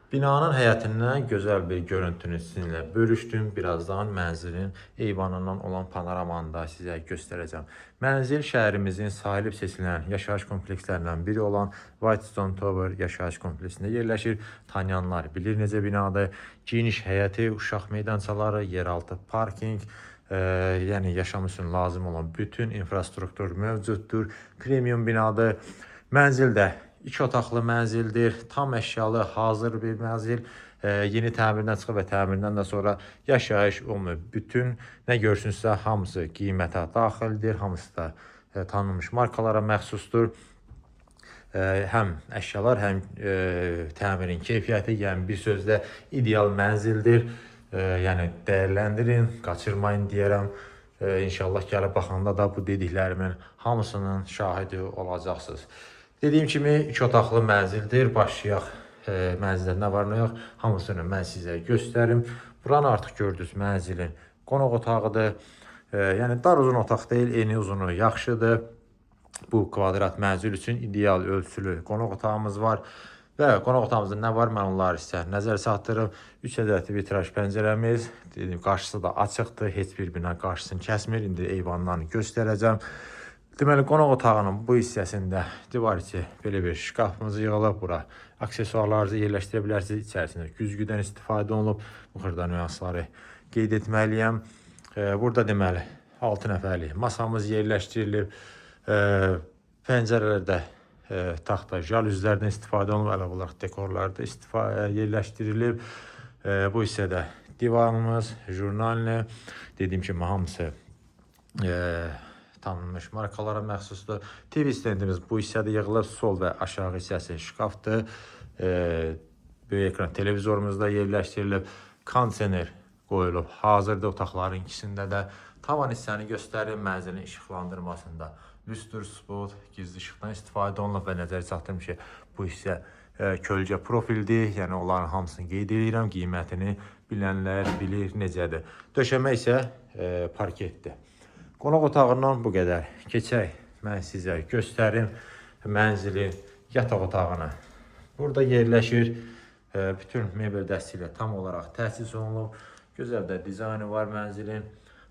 Binanın həyətindən gözəl bir görüntünü sizinlə bölüşdüm. Birazdan mənzilin eyvanından olan panoramanı da sizə göstərəcəm. Mənzil şəhərimizin sahib seçilən yaşayış komplekslərindən biri olan Whitestone Tower yaşayış kompleksində yerləşir. Tanıyanlar bilir necə binadır. Geniş həyəti, uşaq meydançaları, yeraltı parkinq, yəni yaşam üçün lazım olan bütün infrastruktur mövcuddur. Premium binadır. Mənzildə 2 otaqlı mənzildir. Tam əşyalı, hazır bir mənzil. Yeni təmirdən çıxıb və təmirdən də sonra yaşayış olmuyor. Bütün nə görsünüzsə hamısı qiymətə daxildir. Hamısı da tanınmış markalara məxsusdur. Həm əşyalar, həm təmirin keyfiyyəti, yəni bir sözlə ideal mənzildir. Yəni dəyərləndirin, qaçırmayın deyərəm. İnşallah gəlib baxanda da bu dediklərimin hamısının şahidi olacaqsınız. Dediyim kimi 2 otaqlı mənzildir. Başlayaq mənzildə nə var nə yox. Hamısını mən sizə göstərim. Buranı artıq gördünüz mənzilin qonaq otağıdır. Yəni dar uzun otaq deyil, eni uzunu yaxşıdır. Bu kvadrat mənzil üçün ideal ölçülü qonaq otağımız var. Və qonaq otağımızda nə var, mən onları sizə nəzər çatdırım. 3 ədəd vitraj pəncərəmiz, dedim, qarşısı da açıqdır, heç bir bina qarşısını kəsmir. İndi eyvanlarını göstərəcəm. Deməli, qonaq otağının bu hissəsində divar içi belə bir şkafımız yığılıb. Bura aksesuarlarınızı yerləşdirə bilərsiniz. İçərisində güzgüdən istifadə olunub. Bu xırda nüansları qeyd etməliyəm. Burada deməli 6 nəfərlik masamız yerləşdirilib. Pəncərələrdə taxta jalüzlərdən istifadə olunub. Əlavə olaraq dekorlarda yerləşdirilib. Bu hissədə divanımız, jurnalni, dediyim kimi hamısı tanınmış markalara məxsusdur. TV stendimiz bu hissədə yığılıb. Sol və aşağı hissəsi şkafdır. Böyük ekran televizorumuz da yerləşdirilib. Kondisioner qoyulub. Hazırda otaqların ikisində də tavan hissəni göstərir. Mənzilin işıqlandırmasında lüstr, spot, gizli işıqdan istifadə olunub və nəzər çatdırım ki, bu hissə kölgə profildir. Yəni onların hamısını qeyd edirəm. Qiymətini bilənlər bilir necədir. Döşəmə isə parketdir. Qonaq otağından bu qədər. Keçək, mən sizə göstərim mənzilin yataq otağını. Burada yerləşir. Bütün mebel dəsti ilə tam olaraq təchiz olunub. Gözəl də dizaynı var mənzilin.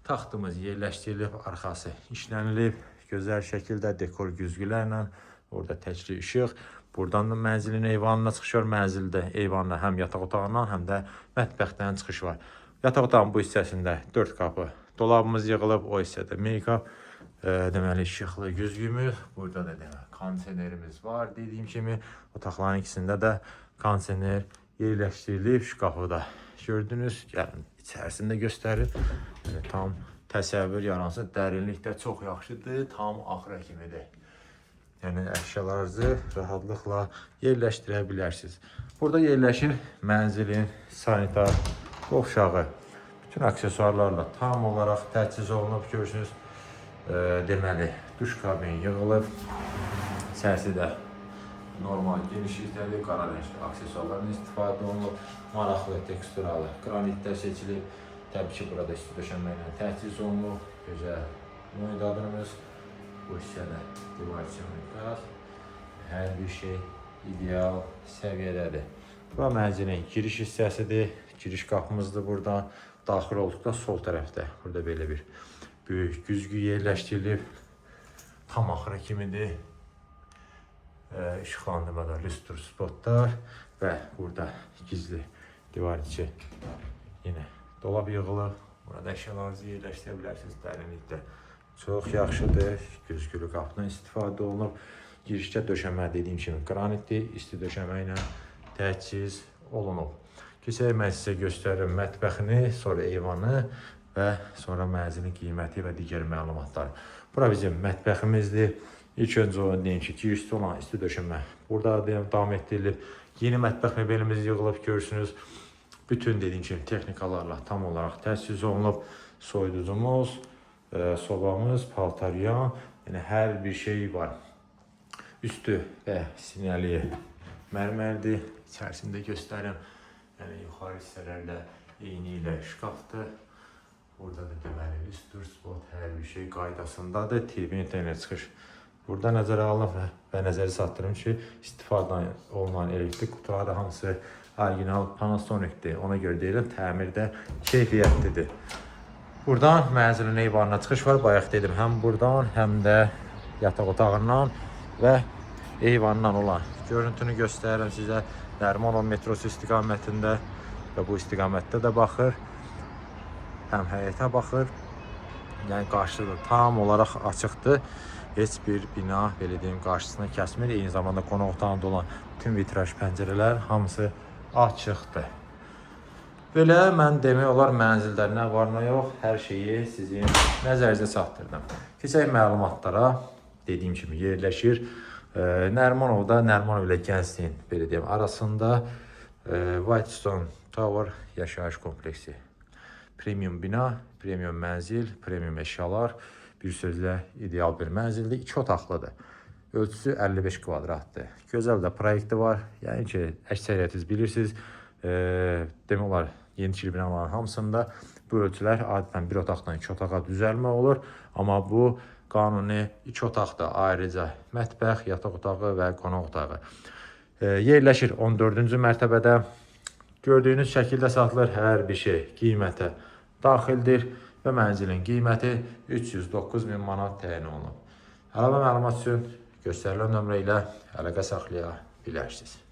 Taxtımız yerləşdirilib, arxası işlənilib. Gözəl şəkildə dekor güzgülərlə, orada təkli işıq. Buradan da mənzilin eyvanına çıxış var. Mənzildə eyvanla həm yataq otağından, həm də mətbəxdən çıxış var. Yataq otağının bu hissəsində 4 qapı dolabımız yığılıb. O hissədə make-up, deməli işıqlı güzgümüz. Burada da deməli kondisionerimiz var. Dediyim kimi otaqların ikisində də kondisioner yerləşdirilib. Şkafı da gördünüz. Gəlin içərisində göstərir. Yəni, tam təsəvvür yaransın. Dərinlikdə çox yaxşıdır. Tam axıra kimidir. Yəni əşyalarınızı rahatlıqla yerləşdirə bilərsiniz. Burada yerləşir mənzilin sanitar qovşağı. Bütün aksesuarlarla tam olaraq təchiz olunub. Görürsünüz, deməli duş kabini yığılıb. İçərisi də normal genişlikdədir. Qara rəngli aksesuarlarla istifadə olunub. Maraqlı teksturalı qranitlər seçilib. Təbii ki, burada isti döşənmə ilə təchiz olunub. Gözəl moydadırımız. Bu hissədə divar çimliklər. Hər bir şey ideal səviyyədədir. Bura mənzilin giriş hissəsidir. Giriş qapımızdır burada. Daxil olduqda sol tərəfdə. Burada belə bir böyük güzgü yerləşdirilib. Tam axıra kimidir. İşıqlandırmada lüstr spotlar və burada gizli divar içi yenə dolab yığılıb. Burada əşyalarınızı yerləşdirə bilərsiniz. Dərinlikdə çox yaxşıdır. Güzgülü qapıdan istifadə olunub. Girişdə döşəmə dediyim kimi qranitdir. İsti döşəmə ilə təchiz olunub. Keçək, mən sizə göstərirəm mətbəxini, sonra eyvanı və sonra mənzilin qiyməti və digər məlumatlar. Bura bizim mətbəximizdir. İlk öncə onu deyim ki, girişdə olan isti döşəmə burada davam etdirilib. Yeni mətbəx mebelimiz yığılıb, görürsünüz. Bütün dediyim kimi texnikalarla tam olaraq təchiz olunub. Soyuducumuz, sobamız, paltaryan, yəni hər bir şey var. Üstü və sinəli mərmərdir. İçərisində göstərim. Yəni yuxarı hissələrdə eyni ilə şkafdır. Burada da deməli lüstr spot, hər bir şey qaydasındadır. TV internet çıxış Burada nəzərə alınıb və nəzəri çatdırım ki, istifadə olunan elektrik qutuları hamısı orijinal Panasonic-dir. Ona görə deyirəm, təmirdə keyfiyyətlidir. Buradan mənzilin eyvanına çıxış var. Bayaq dedim, həm buradan, həm də yataq otağından və eyvandan olan görüntünü göstərirəm sizə. Nərimanov metrosu istiqamətində və bu istiqamətdə də baxır. Həm həyətə baxır. Yəni qarşıda tam olaraq açıqdır. Heç bir bina, belə deyim, qarşısına kəsmir. Eyni zamanda qonaq otağında olan bütün vitraj pəncərələr hamısı açıqdır. Belə mən demək olar mənzildə nə var nə yox, hər şeyi sizin nəzərinizə çatdırdım. Keçək məlumatlara. Dediyim kimi yerləşir Nərimanovda, Nərimanov ilə Gəncliyin, belə deyim, arasında Whitestone Tower yaşayış kompleksi. Premium bina, premium mənzil, premium eşyalar, bir sözlə ideal bir mənzildir. 2 otaqlıdır. Ölçüsü 55 kvadratdır. Gözəl də proyekti var. Yəni ki, əksəriyyətiniz bilirsiniz. Demək olar, yeni binaların hamısında bu ölçülər adətən bir otaqdan 2 otağa düzəlmə olur. Amma bu qanuni 2 otaqda ayrıca mətbəx, yataq otağı və qonaq otağı. Yerləşir 14-cü mərtəbədə. Gördüyünüz şəkildə satılır, hər bir şey qiymətə daxildir və mənzilin qiyməti 309.000 manat təyin olunub. Əlavə məlumat üçün göstərilən nömrə ilə əlaqə saxlaya bilərsiniz.